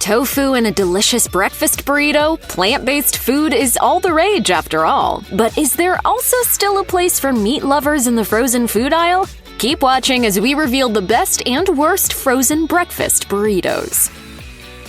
Tofu in a delicious breakfast burrito? Plant-based food is all the rage after all. But is there also still a place for meat lovers in the frozen food aisle? Keep watching as we reveal the best and worst frozen breakfast burritos.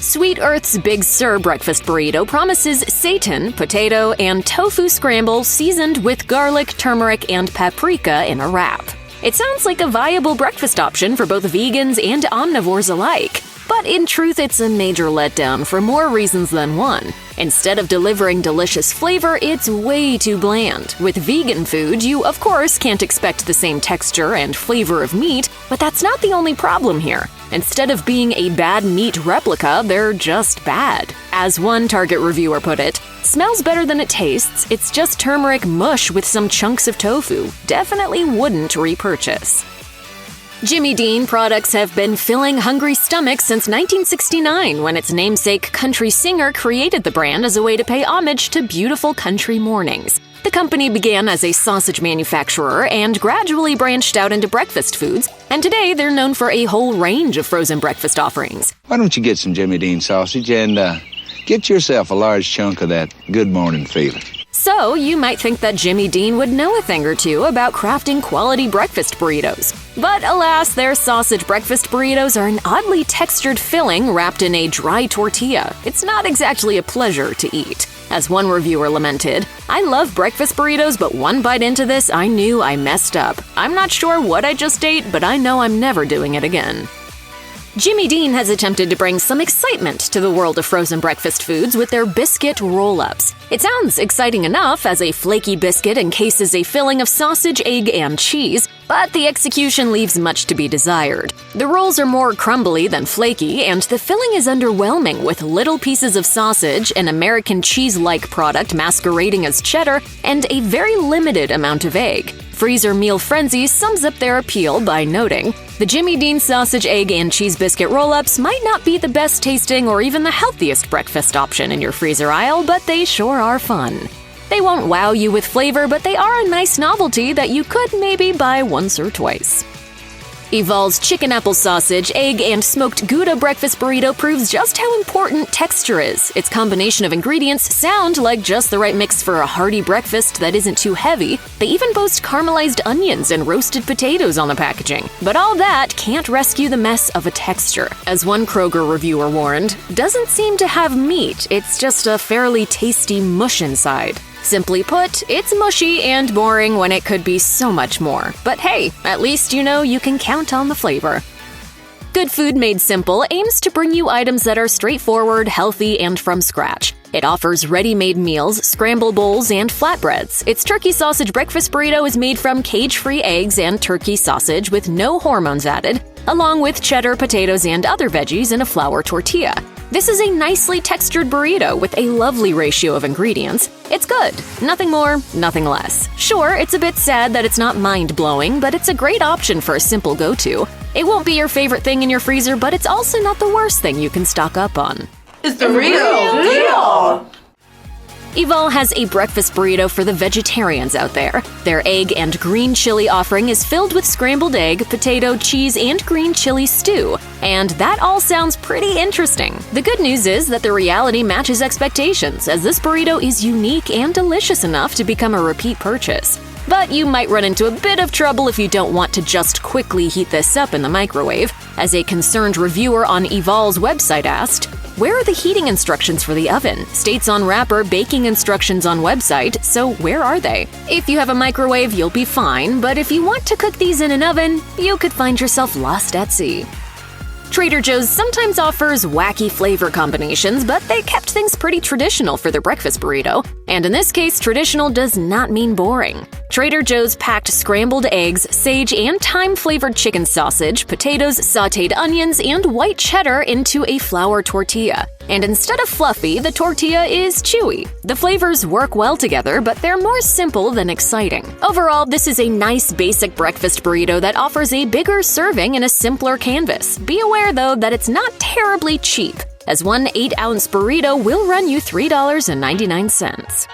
Sweet Earth's Big Sur breakfast burrito promises seitan, potato, and tofu scramble seasoned with garlic, turmeric, and paprika in a wrap. It sounds like a viable breakfast option for both vegans and omnivores alike. But in truth, it's a major letdown for more reasons than one. Instead of delivering delicious flavor, it's way too bland. With vegan food, you of course can't expect the same texture and flavor of meat, but that's not the only problem here. Instead of being a bad meat replica, they're just bad. As one Target reviewer put it, "Smells better than it tastes, it's just turmeric mush with some chunks of tofu. Definitely wouldn't repurchase." Jimmy Dean products have been filling hungry stomachs since 1969, when its namesake country singer created the brand as a way to pay homage to beautiful country mornings. The company began as a sausage manufacturer and gradually branched out into breakfast foods, and today they're known for a whole range of frozen breakfast offerings. Why don't you get some Jimmy Dean sausage and get yourself a large chunk of that good morning feeling? So, you might think that Jimmy Dean would know a thing or two about crafting quality breakfast burritos. But alas, their sausage breakfast burritos are an oddly textured filling wrapped in a dry tortilla. It's not exactly a pleasure to eat. As one reviewer lamented, "I love breakfast burritos, but one bite into this, I knew I messed up. I'm not sure what I just ate, but I know I'm never doing it again." Jimmy Dean has attempted to bring some excitement to the world of frozen breakfast foods with their biscuit roll-ups. It sounds exciting enough, as a flaky biscuit encases a filling of sausage, egg, and cheese, but the execution leaves much to be desired. The rolls are more crumbly than flaky, and the filling is underwhelming with little pieces of sausage, an American cheese-like product masquerading as cheddar, and a very limited amount of egg. Freezer Meal Frenzy sums up their appeal by noting, "The Jimmy Dean sausage, egg, and cheese biscuit roll-ups might not be the best tasting or even the healthiest breakfast option in your freezer aisle, but they sure are fun. They won't wow you with flavor, but they are a nice novelty that you could maybe buy once or twice." Evol's chicken apple sausage, egg, and smoked Gouda breakfast burrito proves just how important texture is. Its combination of ingredients sound like just the right mix for a hearty breakfast that isn't too heavy. They even boast caramelized onions and roasted potatoes on the packaging. But all that can't rescue the mess of a texture. As one Kroger reviewer warned, "Doesn't seem to have meat, it's just a fairly tasty mush inside." Simply put, it's mushy and boring when it could be so much more. But hey, at least you know you can count on the flavor. Good Food Made Simple aims to bring you items that are straightforward, healthy, and from scratch. It offers ready-made meals, scramble bowls, and flatbreads. Its turkey sausage breakfast burrito is made from cage-free eggs and turkey sausage with no hormones added, along with cheddar, potatoes, and other veggies in a flour tortilla. This is a nicely textured burrito with a lovely ratio of ingredients. It's good. Nothing more, nothing less. Sure, it's a bit sad that it's not mind-blowing, but it's a great option for a simple go-to. It won't be your favorite thing in your freezer, but it's also not the worst thing you can stock up on. It's the real deal! Evol has a breakfast burrito for the vegetarians out there. Their egg and green chili offering is filled with scrambled egg, potato, cheese, and green chili stew. And that all sounds pretty interesting. The good news is that the reality matches expectations, as this burrito is unique and delicious enough to become a repeat purchase. But you might run into a bit of trouble if you don't want to just quickly heat this up in the microwave. As a concerned reviewer on Evol's website asked, "Where are the heating instructions for the oven? States on wrapper, baking instructions on website, so where are they?" If you have a microwave, you'll be fine, but if you want to cook these in an oven, you could find yourself lost at sea. Trader Joe's sometimes offers wacky flavor combinations, but they kept things pretty traditional for their breakfast burrito. And in this case, traditional does not mean boring. Trader Joe's packed scrambled eggs, sage and thyme-flavored chicken sausage, potatoes, sautéed onions, and white cheddar into a flour tortilla. And instead of fluffy, the tortilla is chewy. The flavors work well together, but they're more simple than exciting. Overall, this is a nice basic breakfast burrito that offers a bigger serving in a simpler canvas. Be aware, though, that it's not terribly cheap, as one 8-ounce burrito will run you $3.99.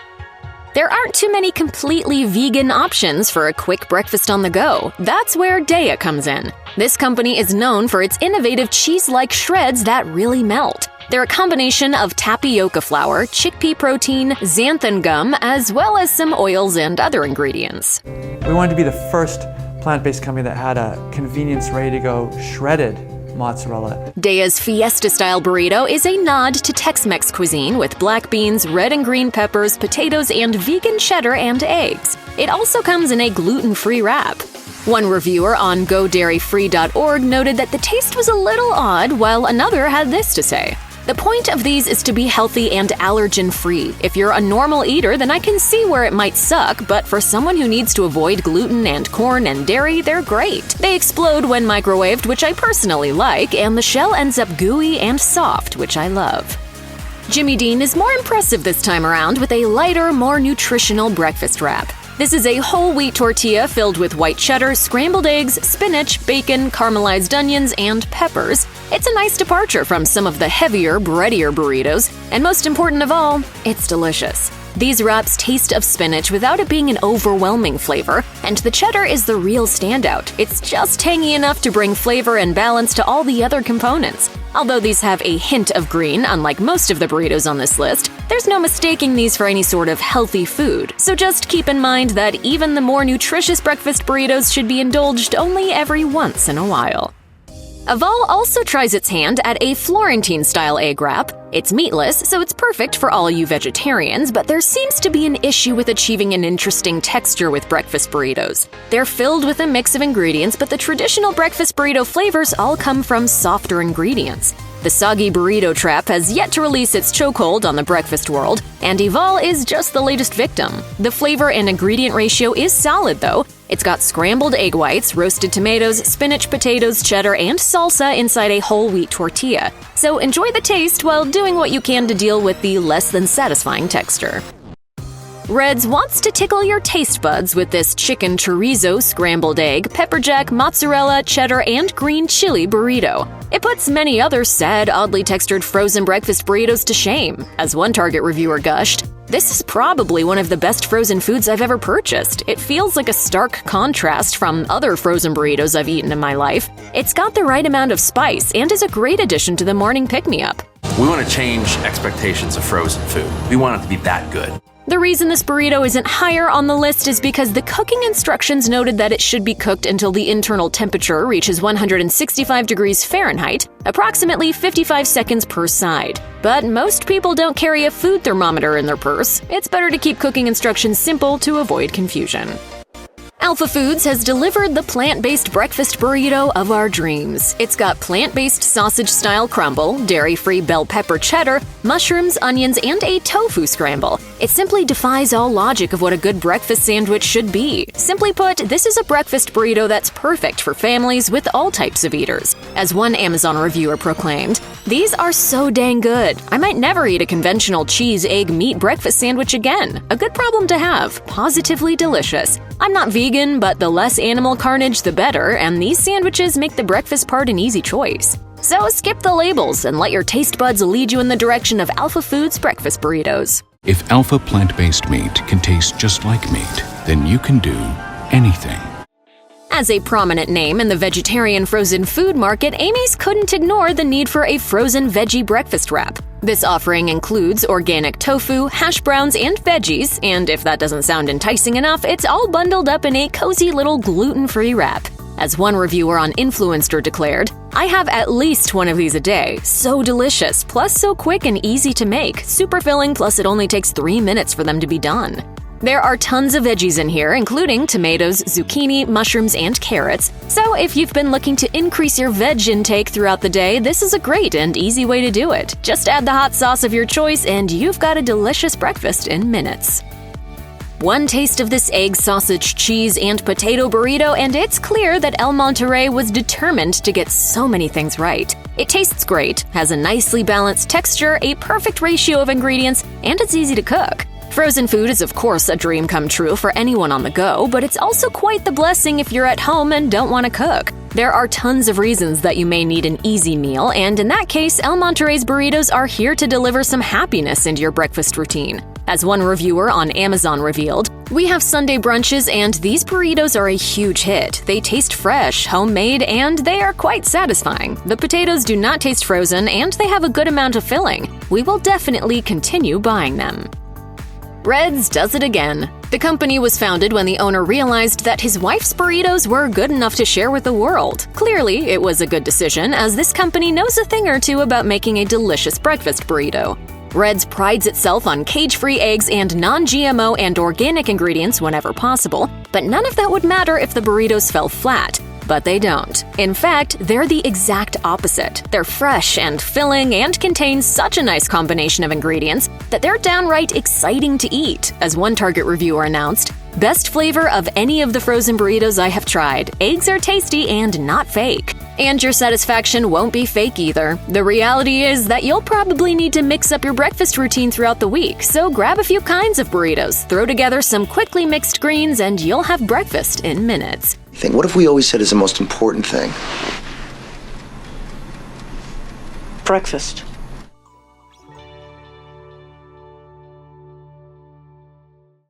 There aren't too many completely vegan options for a quick breakfast on the go. That's where Daiya comes in. This company is known for its innovative cheese-like shreds that really melt. They're a combination of tapioca flour, chickpea protein, xanthan gum, as well as some oils and other ingredients. We wanted to be the first plant-based company that had a convenience, ready-to-go, shredded mozzarella. Daiya's Fiesta-style burrito is a nod to Tex-Mex cuisine with black beans, red and green peppers, potatoes, and vegan cheddar and eggs. It also comes in a gluten-free wrap. One reviewer on GoDairyFree.org noted that the taste was a little odd, while another had this to say: "The point of these is to be healthy and allergen-free. If you're a normal eater, then I can see where it might suck, but for someone who needs to avoid gluten and corn and dairy, they're great. They explode when microwaved, which I personally like, and the shell ends up gooey and soft, which I love." Jimmy Dean is more impressive this time around with a lighter, more nutritional breakfast wrap. This is a whole wheat tortilla filled with white cheddar, scrambled eggs, spinach, bacon, caramelized onions, and peppers. It's a nice departure from some of the heavier, breadier burritos, and most important of all, it's delicious. These wraps taste of spinach without it being an overwhelming flavor, and the cheddar is the real standout. It's just tangy enough to bring flavor and balance to all the other components. Although these have a hint of green, unlike most of the burritos on this list, there's no mistaking these for any sort of healthy food. So just keep in mind that even the more nutritious breakfast burritos should be indulged only every once in a while. Evol also tries its hand at a Florentine-style egg wrap. It's meatless, so it's perfect for all you vegetarians, but there seems to be an issue with achieving an interesting texture with breakfast burritos. They're filled with a mix of ingredients, but the traditional breakfast burrito flavors all come from softer ingredients. The soggy burrito trap has yet to release its chokehold on the breakfast world, and Evol is just the latest victim. The flavor and ingredient ratio is solid, though. It's got scrambled egg whites, roasted tomatoes, spinach, potatoes, cheddar, and salsa inside a whole wheat tortilla. So enjoy the taste while doing what you can to deal with the less than satisfying texture. Reds wants to tickle your taste buds with this chicken chorizo, scrambled egg, pepper jack, mozzarella, cheddar, and green chili burrito. It puts many other sad, oddly textured frozen breakfast burritos to shame. As one Target reviewer gushed, "This is probably one of the best frozen foods I've ever purchased. It feels like a stark contrast from other frozen burritos I've eaten in my life. It's got the right amount of spice and is a great addition to the morning pick-me-up." We want to change expectations of frozen food. We want it to be that good. The reason this burrito isn't higher on the list is because the cooking instructions noted that it should be cooked until the internal temperature reaches 165 degrees Fahrenheit, approximately 55 seconds per side. But most people don't carry a food thermometer in their purse. It's better to keep cooking instructions simple to avoid confusion. Alpha Foods has delivered the plant-based breakfast burrito of our dreams. It's got plant-based sausage-style crumble, dairy-free bell pepper cheddar, mushrooms, onions, and a tofu scramble. It simply defies all logic of what a good breakfast sandwich should be. Simply put, this is a breakfast burrito that's perfect for families with all types of eaters. As one Amazon reviewer proclaimed, "These are so dang good. I might never eat a conventional cheese, egg, meat breakfast sandwich again. A good problem to have. Positively delicious. I'm not vegan, but the less animal carnage, the better, and these sandwiches make the breakfast part an easy choice." So skip the labels and let your taste buds lead you in the direction of Alpha Foods breakfast burritos. If Alpha plant-based meat can taste just like meat, then you can do anything. As a prominent name in the vegetarian frozen food market, Amy's couldn't ignore the need for a frozen veggie breakfast wrap. This offering includes organic tofu, hash browns, and veggies, and if that doesn't sound enticing enough, it's all bundled up in a cozy little gluten-free wrap. As one reviewer on Influencer declared, "I have at least one of these a day. So delicious, plus so quick and easy to make. Super filling, plus it only takes 3 minutes for them to be done." There are tons of veggies in here, including tomatoes, zucchini, mushrooms, and carrots. So if you've been looking to increase your veg intake throughout the day, this is a great and easy way to do it. Just add the hot sauce of your choice and you've got a delicious breakfast in minutes. One taste of this egg, sausage, cheese, and potato burrito, and it's clear that El Monterey was determined to get so many things right. It tastes great, has a nicely balanced texture, a perfect ratio of ingredients, and it's easy to cook. Frozen food is of course a dream come true for anyone on the go, but it's also quite the blessing if you're at home and don't want to cook. There are tons of reasons that you may need an easy meal, and in that case, El Monterey's burritos are here to deliver some happiness into your breakfast routine. As one reviewer on Amazon revealed, We have Sunday brunches, and these burritos are a huge hit. They taste fresh, homemade, and they are quite satisfying. The potatoes do not taste frozen, and they have a good amount of filling. We will definitely continue buying them. Red's does it again. The company was founded when the owner realized that his wife's burritos were good enough to share with the world. Clearly, it was a good decision, as this company knows a thing or two about making a delicious breakfast burrito. Red's prides itself on cage-free eggs and non-GMO and organic ingredients whenever possible, but none of that would matter if the burritos fell flat. But they don't. In fact, they're the exact opposite. They're fresh and filling and contain such a nice combination of ingredients that they're downright exciting to eat. As one Target reviewer announced, "Best flavor of any of the frozen burritos I have tried. Eggs are tasty and not fake." And your satisfaction won't be fake either. The reality is that you'll probably need to mix up your breakfast routine throughout the week, so grab a few kinds of burritos, throw together some quickly mixed greens, and you'll have breakfast in minutes. What if we always said is the most important thing? Breakfast.